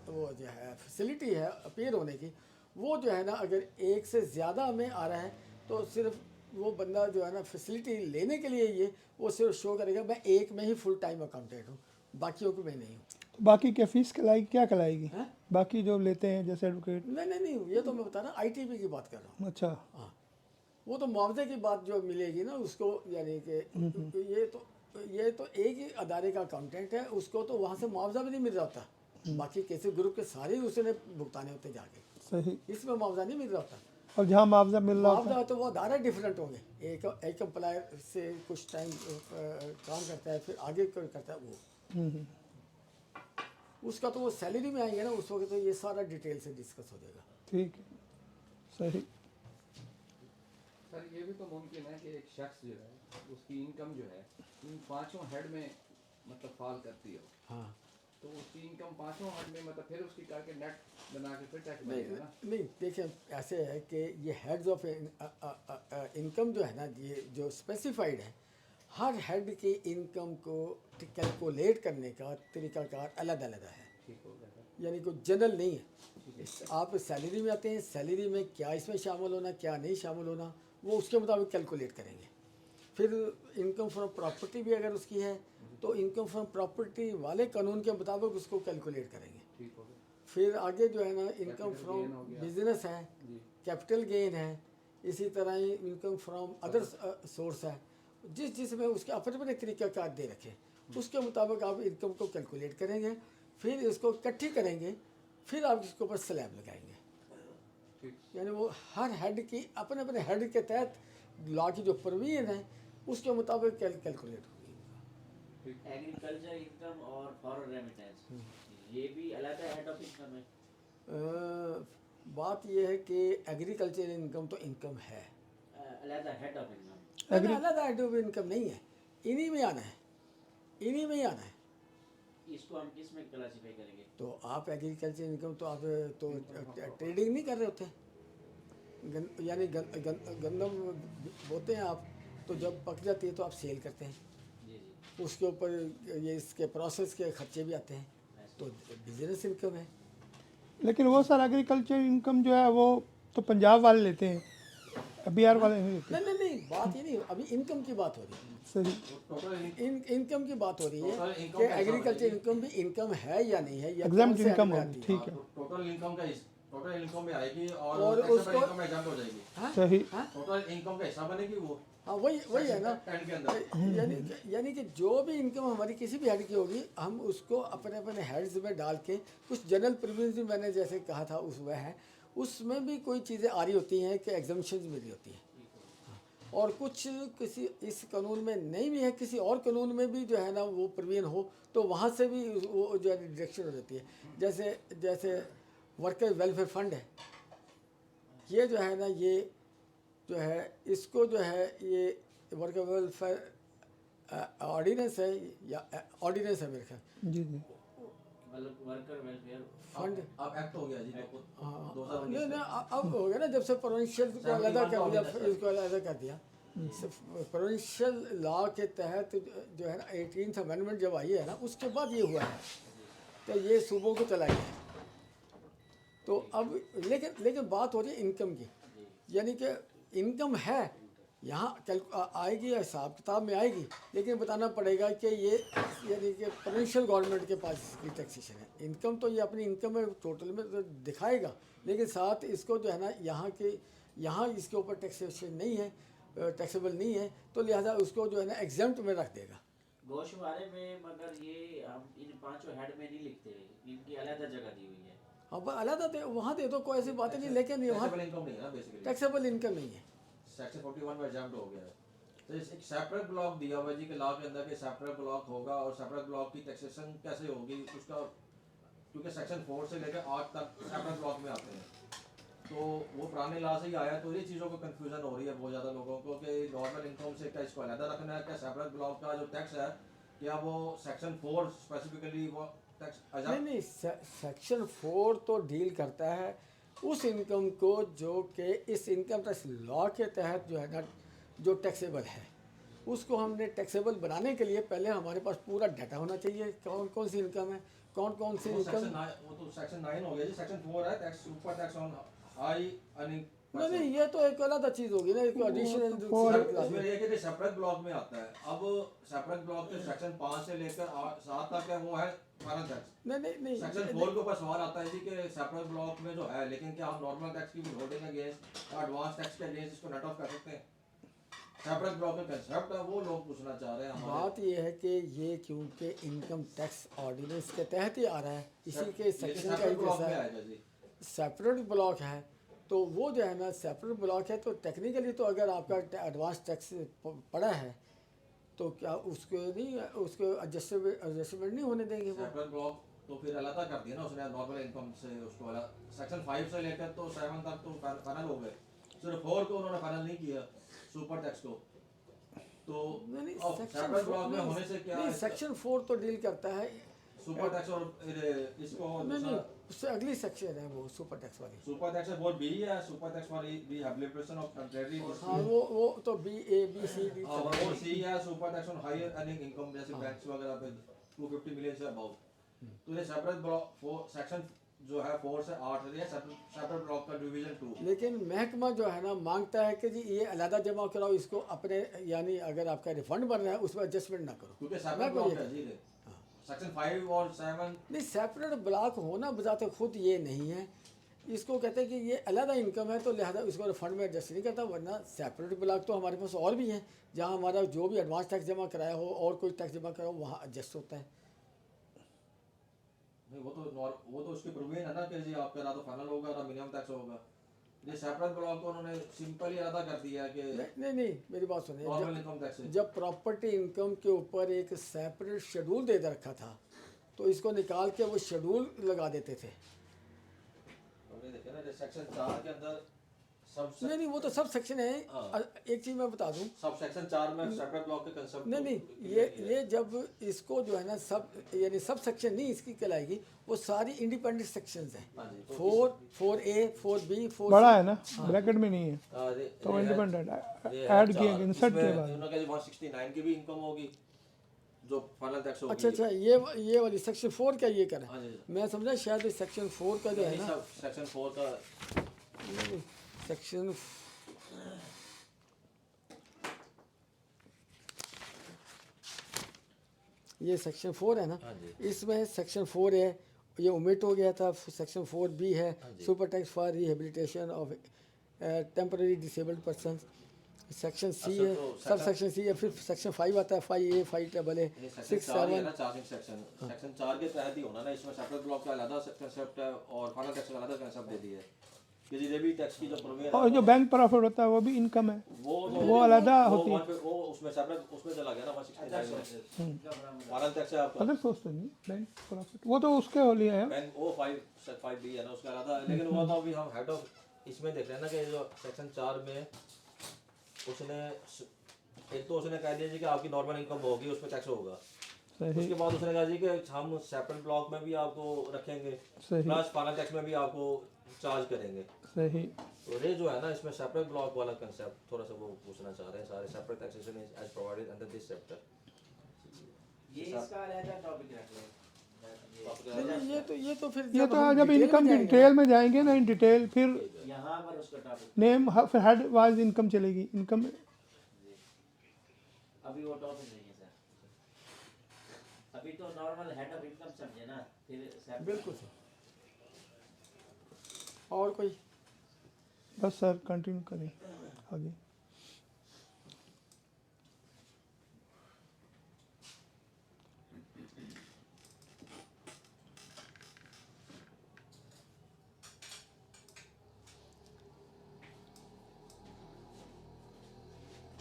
वो जो है फैसिलिटी है अपीयर होने की, वो जो है ना अगर एक से ज़्यादा में आ रहा है तो सिर्फ वो बंदा जो है ना फैसिलिटी लेने के लिए ये वो सिर्फ शो करेगा मैं एक में ही फुल टाइम अकाउंटेंट हूँ, बाकियों को मैं नहीं हूँ। तो बाकी क्या फीस कहलाएगी, क्या कहलाएगी? हैं? बाकी जो लेते हैं जैसे एडवोकेट। नहीं ये तो मैं बता रहा आईटीपी की बात कर रहा हूँ। अच्छा हाँ वो तो मुआवजे की बात जो मिलेगी ना उसको, यानी कि ये तो एक ही अदारे का अकाउंटेंट है, उसको तो वहाँ से मुआवजा भी नहीं मिल रहा होता, बाकी किसी ग्रुप के सारे उसने भुगताने होते जाके, सही। इसमें मुआवजा नहीं मिल रहा होता। और जहाँ मुआवजा मिल रहा होता मुआवजा तो वो अदारे डिफरेंट होंगे, एक एम्प्लॉयर से कुछ टाइम काम करता है फिर आगे कोई करता है वो उसका तो वो सैलरी में आएंगे ना उस वक्त, तो ये सारा डिटेल से डिस्कस हो जाएगा। ठीक है सही। सर ये भी तो मुमकिन है कि एक शख्स जो है उसकी इनकम जो है इन पांचों हेड में मतलब फॉल करती हो, हाँ तो उसकी इनकम पांचों हेड में मतलब फिर उसकी करके नेट बना के फिर टैक्स बनेगा ना? नहीं देखिए ऐसे है कि ये हेड्स ऑफ इनकम जो है ना ये जो स्पेसिफाइड है, हर हेड की इनकम को कैलकुलेट करने का तरीकाकार अलग अलग है, ठीक हो गया। यानी कोई जनरल नहीं है। आप सैलरी में आते हैं, सैलरी में क्या इसमें शामिल होना क्या नहीं शामिल होना वो उसके मुताबिक कैलकुलेट करेंगे। फिर इनकम फ्रॉम प्रॉपर्टी भी अगर उसकी है तो इनकम फ्रॉम प्रॉपर्टी वाले कानून के मुताबिक उसको कैलकुलेट करेंगे। ठीक हो गया फिर आगे जो है ना इनकम Capital फ्रॉम gain हो गया। बिजनेस है, जी। कैपिटल गेन है, इसी तरह ही इनकम फ्रॉम अदर सोर्स है, जिसमें उसके अपने अपने तरीक़ा कार दे रखे उसके मुताबिक आप इनकम को कैलकुलेट करेंगे, फिर इसको इकट्ठी करेंगे, फिर आप इसके ऊपर स्लैब लगाएंगे। ठीक। यानी वो हर हेड की अपने अपने हेड के तहत लॉ की जो प्रोविजन है उसके मुताबिक कैलकुलेट होगी। एग्रीकल्चर इनकम और फॉरेन रेमिटेंस ये भी अलग हेड ऑफ इनकम है? बात यह है कि एग्रीकल्चर इनकम तो इनकम है, अलग हेड ऑफ इनकम। अलग हेड ऑफ इनकम नहीं है, इन्हीं में आना है, इन्हीं में ही आना है। इसको हम किस में क्लासिफाई करेंगे? तो आप एग्रीकल्चर इनकम तो आप तो ट्रेडिंग नहीं कर रहे होते, यानी गंदम बोते हैं आप, तो जब पक जाती है तो आप सेल करते हैं, जी जी। उसके ऊपर ये इसके प्रोसेस के खर्चे भी आते हैं, तो बिजनेस इनकम है। लेकिन वो सर एग्रीकल्चर इनकम जो है वो तो पंजाब वाले लेते हैं, बिहार वाले नहीं लेते। नहीं नहीं नहीं, बात ये नहीं, अभी इनकम की बात हो रही है, सही। टोटल इनकम की बात हो रही है Total income कि कैसा एग्रीकल्चर होगा? इनकम भी इनकम है या नहीं है, या एग्जाम कौन से इनकम end में होगी, आती है। ठीक है। टोटल इनकम का टोटल इनकम में आएगी और और उसको- इनकम में एग्जाम हो जाएगी। हाँ? सही। हाँ? टोटल इनकम का हिस्सा बनेगी वो हाँ, वही है ना, 10 के अंदर। यानी कि जो भी इनकम हमारी किसी भी हेड की होगी, हम उसको अपने अपने हेड्स में डाल के कुछ जनरल प्रिविलेज भी मैंने जैसे कहा था उसमें है, उसमें भी कोई चीज़ें आ रही होती हैं कि एग्जामिशंस मिली होती हैं, और कुछ किसी इस कानून में नहीं भी है, किसी और कानून में भी जो है ना वो प्रोविजन हो, तो वहाँ से भी वो जो है डिडक्शन हो जाती है। जैसे वर्कर वेलफेयर फंड है, ये जो है ना, ये जो है इसको जो है ये वर्कर वेलफेयर ऑर्डिनेंस है, या ऑर्डिनेंस है मेरे ख्याल, जी जी। मतलब वर्कर वेलफेयर फंड। अब एक्ट हो गया जी हाँ, 2019 नहीं अब हो गया ना, जब से प्रोविंशियल को अलग कर दिया, इसको अलग कर दिया। प्रोविंशियल लॉ के तहत जो है ना 18th अमेंडमेंट जब आई है ना, उसके बाद ये हुआ है, तो ये सूबों को चला गया। तो अब लेकिन बात हो रही है इनकम की, यानी कि इनकम है यहाँ आएगी, हिसाब किताब में आएगी, लेकिन बताना पड़ेगा कि ये यानी कि प्रोविंशियल गवर्नमेंट के पास इसकी टैक्सेशन है। इनकम तो ये अपनी इनकम में टोटल में तो दिखाएगा, लेकिन साथ इसको जो है ना यहाँ इसके ऊपर टैक्सेशन नहीं है, टैक्सेबल नहीं है, तो लिहाजा उसको जो है ना एग्जम्प्ट में रख देगा। गोशवारे में मगर ये हम इन पांचों हेड में नहीं लिखते, इनकी अलग जगह दी हुई है। हाँ, अलग दे वहाँ दे दो, कोई ऐसी बात नहीं, लेकिन वहाँ टैक्सेबल इनकम नहीं है ना बेसिकली। टैक्सेबल इनकम नहीं है। सेक्शन 41 में एग्जाम्प्ट हो गया है, तो इस एक सेपरेट ब्लॉक दिया हुआ है जी के लॉ के अंदर के सेपरेट ब्लॉक होगा, और सेपरेट ब्लॉक की टैक्सेशन कैसे होगी उसका, क्योंकि सेक्शन 4 से लेकर 8 तक सेपरेट ब्लॉक में आते हैं, तो वो पुराने लॉ से ही आया, तो ये चीज़ों को कंफ्यूजन हो रही है बहुत ज़्यादा लोगों को कि नॉर्मल इनकम से क्या इसको अलग रखना है, क्या सेपरेट ब्लॉक का जो टैक्स है क्या वो सेक्शन 4 स्पेसिफिकली वो टैक्स नहीं सेक्शन 4 तो डील करता है उस इनकम को जो कि इस इनकम टैक्स लॉ के तहत जो है ना जो टैक्सेबल है, उसको हमने टैक्सेबल बनाने के लिए पहले हमारे पास पूरा डाटा होना चाहिए, कौन कौन सी इनकम है, कौन कौन सी इनकम। वो तो सेक्शन 9 हो गया जी, सेक्शन 4 है tax, super tax on high earning. नहीं, ये तो एक अलग चीज़ होगी ना, एक एडिशनल इसमें ये कि सेपरेट ब्लॉक में आता है। अब सेपरेट ब्लॉक के सेक्शन 5 से लेकर 7 तक है, वो है फाइनल टैक्स। नहीं सेक्शन 4 के ऊपर सवाल आता है जी कि सेपरेट ब्लॉक में जो है, लेकिन क्या हम नॉर्मल टैक्स की होल्डिंग अगेंस्ट एडवांस टैक्स के अगेंस्ट इसको नेट ऑफ कर सकते हैं? सेपरेट ब्लॉक का कंसेप्ट है, वो लोग पूछना चाह रहे हैं हमारे। बात ये है कि ये क्योंकि इनकम टैक्स ऑर्डिनेंस के तहत ही आ रहा है, इसी के सेक्शन का सेपरेट ब्लॉक हिस्सा में है, आएगा जी। सेपरेट ब्लॉक है, तो वो जो है ना सेपरेट ब्लॉक है, तो टेक्निकली तो अगर आपका एडवांस टैक्स पड़ा है तो क्या उसको एडजस्टमेंट नहीं होने देंगे वो। सेपरेट ब्लॉक तो फिर अलग कर दिया ना उसने नॉर्मल इनकम से, उसको अलग सेक्शन 5 से लेकर तो 7 तक तो फाइनल हो गए, सिर्फ 4 को उन्होंने फाइनल नहीं किया सुपर टैक्स को। तो नहीं अब सेपरेट ब्लॉक में होने से क्या नहीं, सेक्शन 4 तो डील करता है सुपर टैक्स और इसको नहीं उससे अगली सेक्शन है वो सुपर टैक्स वाली। सुपर टैक्स बहुत बी है, super tax for rehabilitation of temporary हाँ, वो तो BA BC और सी है super tax on higher earning income, जैसे बैंक्स वगैरह पे 250 मिलियन से अबव। तो ये सेपरेट ब्लॉक सेक्शन जो है 4 से 8 है, सेपरेट ब्लॉक का डिवीजन 2। लेकिन महकमा जो है ना मांगता है कि जी ये अलग जमा कराओ, इसको अपने यानी अगर आपका रिफंड बन रहा है उसमें एडजस्टमेंट ना करो, क्योंकि सेपरेट ब्लॉक है जी, सेक्शन 5 और 7 नहीं सेपरेट ब्लॉक होना बजाते खुद ये नहीं है, इसको कहते हैं कि ये अलग इनकम है तो लिहाजा इसको रिफंड में एडजस्ट नहीं करता, वरना सेपरेट ब्लॉक तो हमारे पास और भी हैं जहाँ हमारा जो भी एडवांस टैक्स जमा कराया हो और कोई टैक्स जमा कराओ वहाँ एडजस्ट होता है। नहीं, वो तो उसकी प्रोविजन है ना कि जी आपका ना तो फाइनल होगा ना मिनिमम टैक्स होगा। ये सेपरेट ब्लॉक को उन्होंने सिंपली अदा कर दिया है कि नहीं मेरी बात सुनिए, नॉर्मल इनकम टैक्स है। जब प्रॉपर्टी इनकम के ऊपर एक सेपरेट शेड्यूल दे रखा था तो इसको निकाल के वो शेड्यूल लगा देते थे। हमने देखा ना सेक्शन 4 के अंदर सब नहीं नहीं, वो तो सब सेक्शन है। एक चीज़ मैं बता दूं, सब सेक्शन 4 में सेपरेट ब्लॉक के कंसेप्ट नहीं नहीं, ये जब इसको जो है ना सब, यानी सब सेक्शन नहीं इसकी कहलाएगी, वो सारी इंडिपेंडेंट सेक्शंस हैं। हाँ जी, तो 4A 4B 4C। बड़ा है ना, ब्रैकेट में नहीं है ये तो है- इंडिपेंडेंट ये है ऐड 4, किए इंसर्ट इसमें के बाद। उन्होंने कहा 169 की भी इनकम होगी जो फाइनल टैक्स होगी। अच्छा अच्छा, ये वाली सेक्शन 4 का ये करें। हाँ जी। मैं समझा शायद सेक्शन 4 का जो है ना, सब सेक्शन 4 का सेक्शन ये सेक्शन 4 है ना, हाँ जी। इसमें सेक्शन 4 है, ये ओमिट हो गया था। सेक्शन 4B है, हाँ जी। Super tax for rehabilitation of temporary disabled person. Section C अच्छा, है, तो सब सेक्शन C है। फिर सेक्शन 5 आता है, 5A 5AA ये सेक्शन 6 4 ही है 7। ना, चार्जिंग सेक्शन सेक्शन 4 के तहत ही होना ना। इसमें सेपरेट ब्लॉक का अलग कंसेप्ट है और फाइनल टैक्स का अलग कंसेप्ट दे दिया है। किसी भी टैक्स की जो प्रोविजन और जो बैंक प्रॉफिट होता है वो भी इनकम है, वो वो अलहदा होती है। वो उसमें सेपरेट उसमें चला गया ना 169 में फाइनल टैक्स है आपका। अदर सोर्स तो नहीं बैंक प्रॉफिट, वो तो उसके हो लिया है। बैंक वो 5B है ना, उसका अलग है। लेकिन वो तो अभी हम हेड ऑफ इसमें देख रहे हैं ना कि जो सेक्शन 4 में उसने एक तो उसने कह दिया जी कि आपकी नॉर्मल इनकम होगी, उस पर टैक्स होगा। सही उसके बाद उसने कहा जी कि हम सेपरेट ब्लॉक में भी आपको रखेंगे, सही प्लस फाइनल टैक्स में भी आपको चार्ज करेंगे। सही। तो ये जो है ना, इसमें सेपरेट ब्लॉक वाला कंसेप्ट थोड़ा सा वो पूछना चाह रहे हैं सारे। Separate taxation is as provided under this chapter. ये इसका अलग टॉपिक रख लें। ये तो फिर ये तो हम जब डिटेल इनकम में की जाएंगे डिटेल में जाएंगे ना, इन डिटेल, फिर यहाँ पर उसका टॉपिक नेम फिर हेड वाइज इनकम चलेगी। इनकम अभी वो टॉपिक नहीं है सर। अभी तो नॉर्मल हेड ऑफ इनकम समझे ना, फिर separate- बिल्कुल सर। और कोई बस सर कंटिन्यू करें आगे।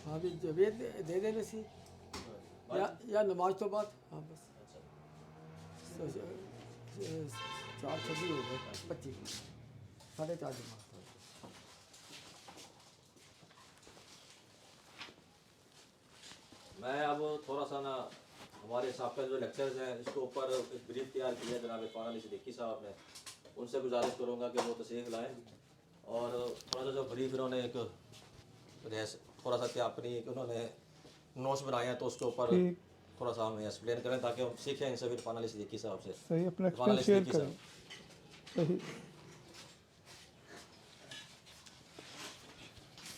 हाँ भी जवेद दे देने सी, या नमाज तो बाद। हाँ बस 4 हो गए, 25 4:30 जमा। मैं अब थोड़ा सा ना हमारे साहब जो लेक्चर्स हैं इसके ऊपर एक ब्रीफ तैयार किया है जनाब फाना सिद्दीकी साहब ने। उनसे गुजारिश करूँगा कि वो तशरीफ लाएँ और थोड़ा सा जो ब्रीफ इन्होंने एक थोड़ा सा क्या अपनी एक उन्होंने नोट्स बनाए हैं तो उसके ऊपर ठीक। थोड़ा सा हमें एक्सप्लेन करें ताकि हम सीखें इनसे फिर फाना सिद्दीकी साहब से। सही, अपना फाना एक्सपीरियंस शेयर सिद्दीकी करें। सही।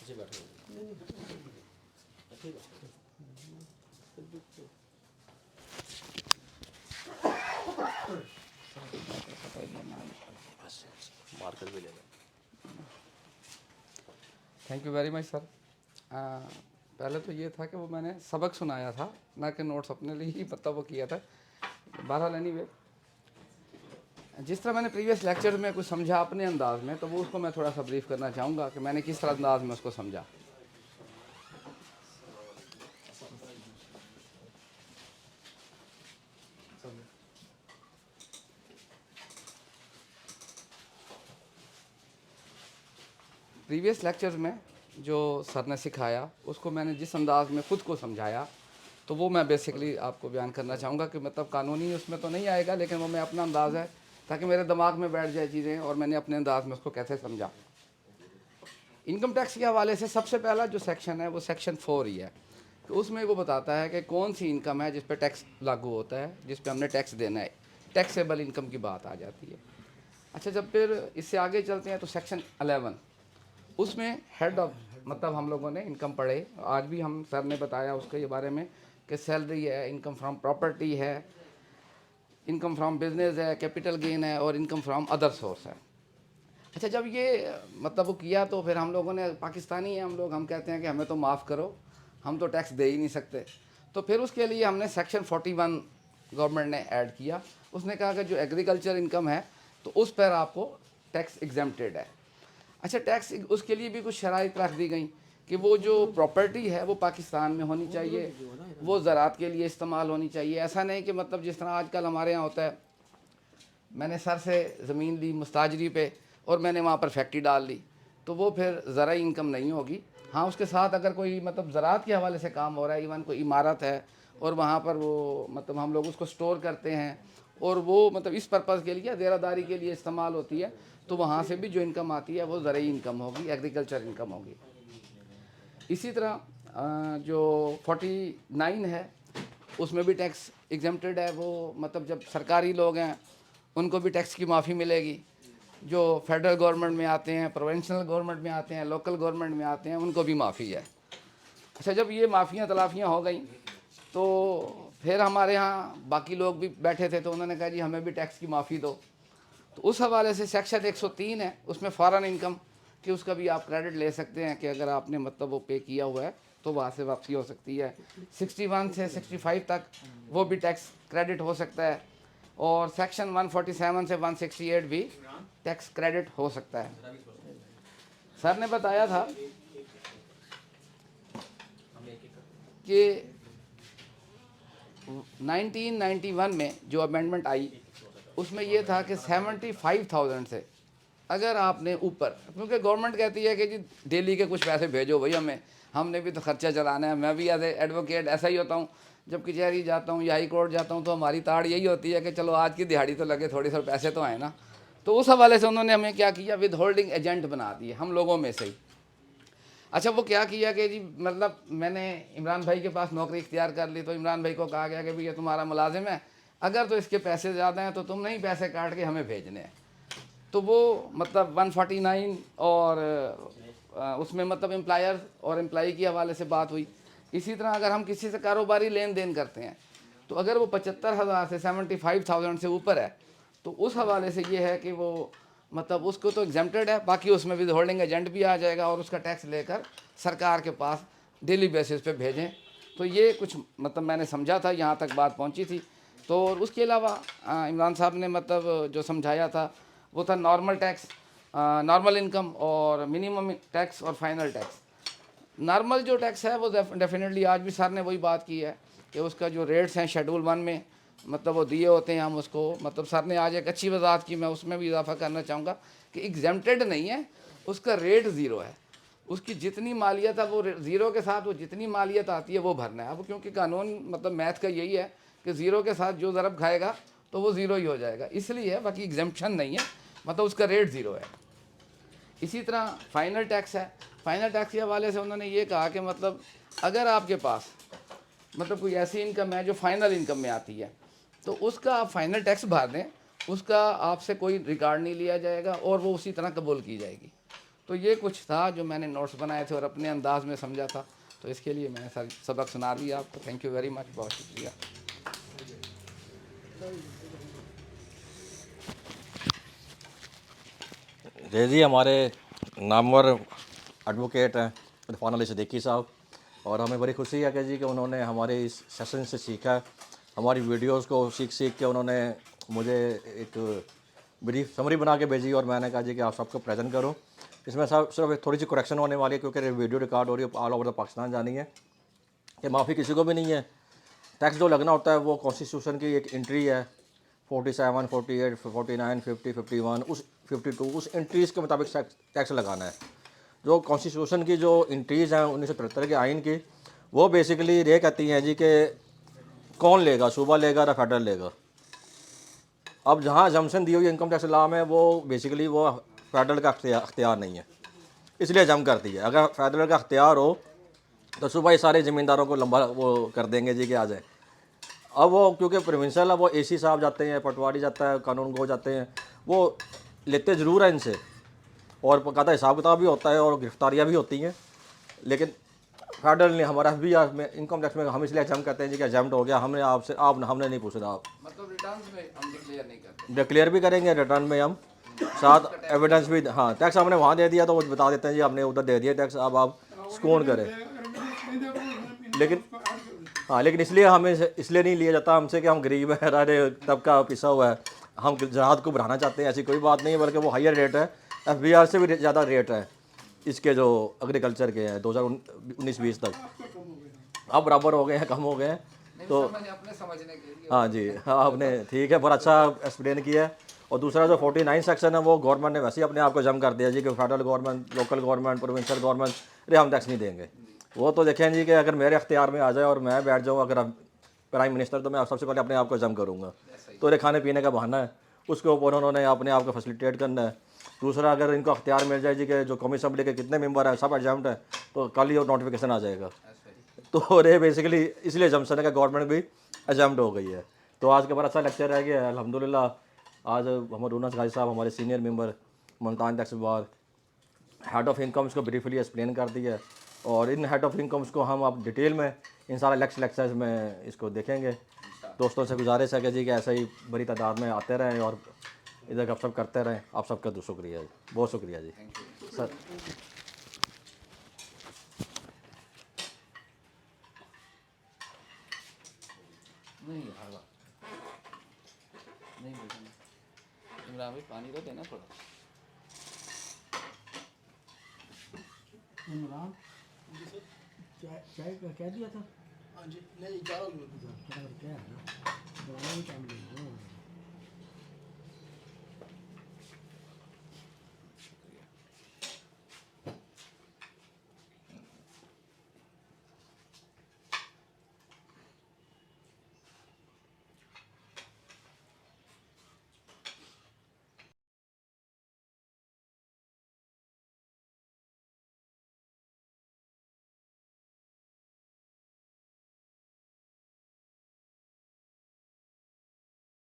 जी बैठो। ठीक है। मार्कर भी ले लें। Thank you very much sir. पहले तो ये था कि वो मैंने सबक सुनाया था, ना कि नोट्स अपने लिए ही मतलब वो किया था। बहरहाल एनीवे, जिस तरह मैंने प्रीवियस लेक्चर में कुछ समझा अपने अंदाज में, तो वो उसको मैं थोड़ा सा ब्रीफ करना चाहूँगा कि मैंने किस तरह अंदाज में उसको समझा। प्रीवियस लेक्चर्स में जो सर ने सिखाया उसको मैंने जिस अंदाज में ख़ुद को समझाया, तो वो मैं बेसिकली आपको बयान करना चाहूँगा कि मतलब कानूनी उसमें तो नहीं आएगा, लेकिन वो मैं अपना अंदाज़ है ताकि मेरे दिमाग में बैठ जाए चीज़ें और मैंने अपने अंदाज में उसको कैसे समझा। इनकम टैक्स के हवाले से सबसे पहला जो सेक्शन है वो सेक्शन 4 ही है। तो उसमें वो बताता है कि कौन सी इनकम है जिस पर टैक्स लागू होता है, जिस पर हमने टैक्स देना है। टैक्सेबल इनकम की बात आ जाती है। अच्छा, जब फिर इससे आगे चलते हैं तो सेक्शन 11, उसमें हेड ऑफ मतलब हम लोगों ने इनकम पढ़े, आज भी हम सर ने बताया उसके ये बारे में कि सैलरी है, इनकम फ्रॉम प्रॉपर्टी है, इनकम फ्रॉम बिजनेस है, कैपिटल गेन है और इनकम फ्रॉम अदर सोर्स है। अच्छा, जब ये मतलब वो किया तो फिर हम लोगों ने, पाकिस्तानी हैं हम लोग, हम कहते हैं कि हमें तो माफ़ करो, हम तो टैक्स दे ही नहीं सकते। तो फिर उसके लिए हमने सेक्शन 41 गवर्नमेंट ने ऐड किया। उसने कहा कि जो एग्रीकल्चर इनकम है तो उस पर आपको टैक्स एग्जेम्प्टेड है। अच्छा, टैक्स उसके लिए भी कुछ शराइत रख दी गई कि वो जो प्रॉपर्टी है वो पाकिस्तान में होनी चाहिए, वो ज़राअत के लिए इस्तेमाल होनी चाहिए। ऐसा नहीं कि मतलब जिस तरह आजकल हमारे यहाँ होता है, मैंने सर से ज़मीन ली मुस्ताजरी पे और मैंने वहाँ पर फैक्ट्री डाल ली, तो वो फिर ज़राई इनकम नहीं होगी। हाँ, उसके साथ अगर कोई मतलब ज़राअत के हवाले से काम हो रहा है, इवन कोई इमारत है और वहाँ पर वो मतलब हम लोग उसको स्टोर करते हैं और वो मतलब इस पर्पज़ के लिए देरादारी के लिए इस्तेमाल होती है, तो वहाँ से भी जो इनकम आती है वो ज़राई इनकम होगी, एग्रीकल्चर इनकम होगी। इसी तरह जो 49 है उसमें भी टैक्स एग्जेम्प्टेड है। वो मतलब जब सरकारी लोग हैं उनको भी टैक्स की माफ़ी मिलेगी। जो फेडरल गवर्नमेंट में आते हैं, प्रोविंशियल गवर्नमेंट में आते हैं, लोकल गवर्नमेंट में आते हैं, उनको भी माफ़ी है। अच्छा, जब ये माफ़ियाँ तलाफ़ियाँ हो गई तो फिर हमारे यहाँ बाकी लोग भी बैठे थे, तो उन्होंने कहा जी हमें भी टैक्स की माफ़ी दो। तो उस हवाले से सेक्शन 103 है, उसमें फ़ॉरेन इनकम कि उसका भी आप क्रेडिट ले सकते हैं कि अगर आपने मतलब वो पे किया हुआ है तो वहाँ से वापसी हो सकती है। 61 से 65 तक वो भी टैक्स क्रेडिट हो सकता है और सेक्शन 147 से 168 भी टैक्स क्रेडिट हो सकता है। सर ने बताया था कि 1991 में जो अमेंडमेंट आई उसमें ये था कि 75,000 से अगर आपने ऊपर, क्योंकि गवर्नमेंट कहती है कि जी डेली के कुछ पैसे भेजो भाई हमें, हमने भी तो खर्चा चलाना है। मैं भी एज एडवोकेट ऐसा ही होता हूँ, जब कचहरी जाता हूँ या हाई कोर्ट जाता हूँ तो हमारी ताड़ यही होती है कि चलो आज की दिहाड़ी तो लगे, थोड़े से पैसे तो आए ना। तो उस हवाले से उन्होंने हमें क्या किया, विद होल्डिंग एजेंट बना दिए हम लोगों में से ही। अच्छा, वो क्या किया कि जी मतलब मैंने इमरान भाई के पास नौकरी इख्तियार कर ली, तो इमरान भाई को कहा गया कि भैया तुम्हारा मुलाजिम है, अगर तो इसके पैसे ज़्यादा हैं तो तुम नहीं पैसे काट के हमें भेजने हैं। तो वो मतलब 149 और उसमें मतलब एम्प्लायर और एम्प्लाई के हवाले से बात हुई। इसी तरह अगर हम किसी से कारोबारी लेन देन करते हैं तो अगर वो 75,000 से 75,000 से ऊपर है तो उस हवाले से ये है कि वो मतलब उसको तो एग्जेम्प्टेड है, बाकी उसमें विद होल्डिंग एजेंट भी आ जाएगा और उसका टैक्स लेकर सरकार के पास डेली बेसिस पे भेजें। तो ये कुछ मतलब मैंने समझा था, यहाँ तक बात पहुँची थी। तो उसके अलावा इमरान साहब ने मतलब जो समझाया था वो था नॉर्मल टैक्स, नॉर्मल इनकम और मिनिमम टैक्स और फाइनल टैक्स। नॉर्मल जो टैक्स है वो डेफिनेटली आज भी सर ने वही बात की है कि उसका जो रेट्स हैं शेड्यूल 1 में मतलब वो दिए होते हैं, हम उसको मतलब सर ने आज एक अच्छी वजाहत की, मैं उसमें भी इजाफा करना चाहूँगा कि एग्जेम्प्टेड नहीं है, उसका रेट ज़ीरो है। उसकी जितनी मालियत है वो ज़ीरो के साथ वो जितनी मालियत आती है वो भरना है। अब क्योंकि कानून मतलब मैथ का यही है कि ज़ीरो के साथ जो ज़रब खाएगा तो वो ज़ीरो ही हो जाएगा, इसलिए बाकी एग्जेम्पशन नहीं है, मतलब उसका रेट ज़ीरो है। इसी तरह फाइनल टैक्स है। फाइनल टैक्स के हवाले से उन्होंने ये कहा कि मतलब अगर आपके पास मतलब कोई ऐसी इनकम है जो फाइनल इनकम में आती है तो उसका आप फाइनल टैक्स भर दें, उसका आपसे कोई रिकॉर्ड नहीं लिया जाएगा और वो उसी तरह कबूल की जाएगी। तो ये कुछ था जो मैंने नोट्स बनाए थे और अपने अंदाज में समझा था, तो इसके लिए मैंने सर सबक सुना दिया आपको। थैंक यू वेरी मच, बहुत शुक्रिया। जी हमारे नामवर एडवोकेट हैं इरफान अली सिद्दीकी साहब, और हमें बड़ी खुशी है कि जी कि उन्होंने हमारे इस सेशन से सीखा, हमारी वीडियोस को सीख के उन्होंने मुझे एक ब्रीफ समरी बना के भेजी और मैंने कहा जी कि आप सबको प्रेजेंट करो। इसमें सिर्फ एक थोड़ी सी करेक्शन होने वाली है क्योंकि वीडियो रिकॉर्ड हो रही है ऑल ओवर द पाकिस्तान जानी है कि माफ़ी किसी को भी नहीं है। टैक्स जो लगना होता है वो कॉन्स्टिट्यूशन की एक एंट्री है 47, 48, 49, 50, 51 उस 52 उस एंट्रीज़ के मुताबिक टैक्स लगाना है। जो कॉन्स्टिट्यूशन की जो एंट्रीज़ हैं 1973 के आइन की, वो बेसिकली ये कहती हैं जी कि कौन लेगा, सूबा लेगा या फेडरल लेगा। अब जहाँ जम्सन दी हुई इनकम टैक्स लॉ में वो बेसिकली वो फेडरल का अख्तियार नहीं है, इसलिए जम करती है। अगर फेडरल का अख्तियार हो तो सुबह ही सारे ज़मींदारों को लंबा वो कर देंगे जी कि आ जाए। अब वो क्योंकि प्रोविंशियल है, वो एसी साहब जाते हैं, पटवारी जाता है, कानून गो जाते हैं, वो लेते ज़रूर हैं इनसे और बाकायदा हिसाब किताब भी होता है और गिरफ्तारियाँ भी होती हैं, लेकिन फेडरल ने हमारा FBI में इनकम टैक्स में हम इसलिए एग्जाम करते हैं जी कि एग्जाम्ड हो गया, हमने आपसे हमने नहीं पूछना। आप मतलब रिटर्न्स में हम डिक्लेयर नहीं करते, डिक्लेयर भी करेंगे, रिटर्न में हम साथ एविडेंस भी, हाँ टैक्स हमने वहाँ दे दिया तो वो बता देते हैं जी हमने उधर दे दिया टैक्स, अब आप स्कोन करें। लेकिन इसलिए हमें इसलिए नहीं लिया जाता हमसे कि हम गरीब हैं, हमारे तबका पिसा हुआ है, हम ज़राअत को बढ़ाना चाहते हैं, ऐसी कोई बात नहीं है, बल्कि वो हायर रेट है, FBI से भी ज़्यादा रेट है इसके जो एग्रीकल्चर के हैं 2019-20 तक। अब बराबर हो गए हैं, कम हो गए हैं। तो मैंने अपने समझने के लिए हाँ जी, हाँ आपने ठीक है, बहुत अच्छा एक्सप्लेन किया है और दूसरा जो 49 सेक्शन है वो गवर्नमेंट ने वैसे ही अपने आप को जम कर दिया जी कि federal government, local government, provincial government, अरे हम टैक्स नहीं देंगे। वो तो देखें जी कि अगर मेरे अख्तियार में आ जाए और मैं बैठ जाऊँ अगर प्राइम मिनिस्टर, तो मैं सबसे पहले अपने आप को जम करूँगा। तो ये खाने पीने का बहाना है, उसके ऊपर उन्होंने अपने आप को फैसिलिटेट करना है। दूसरा, अगर इनको अख्तियार मिल जाए जी कि जो कौमी असम्बली के कितने मेंबर हैं सब एग्जाम्ड है, तो कल ही नोटिफिकेशन आ जाएगा। तो ये बेसिकली इसलिए जमसन है कि गवर्नमेंट भी एग्जाम्ड हो गई है। तो आज के बाद अच्छा लेक्चर रह गया है अल्हम्दुलिल्लाह। आज मोहम्मद रूनस गाजी साहब हमारे सीनियर मेंबर मुल्तान टैक्स विभाग हेड ऑफ इनकम्स को ब्रीफली एक्सप्लेन कर दिया है, और इन हेड ऑफ इनकम्स को हम अब डिटेल में इन सारा लेक्चर्स में इसको देखेंगे। दोस्तों से गुजारिश है कि जी कि ऐसे ही बड़ी तादाद में आते रहें और इधर गपशप करते रहें। आप सबका शुक्रिया जी, बहुत शुक्रिया जी सर। नहीं हलवा नहीं भेजना। इमरान भाई पानी तो देना थोड़ा। इमरान चाय का क्या दिया था? हाँ जी नहीं 11 क्या है ना, दवाई भी काम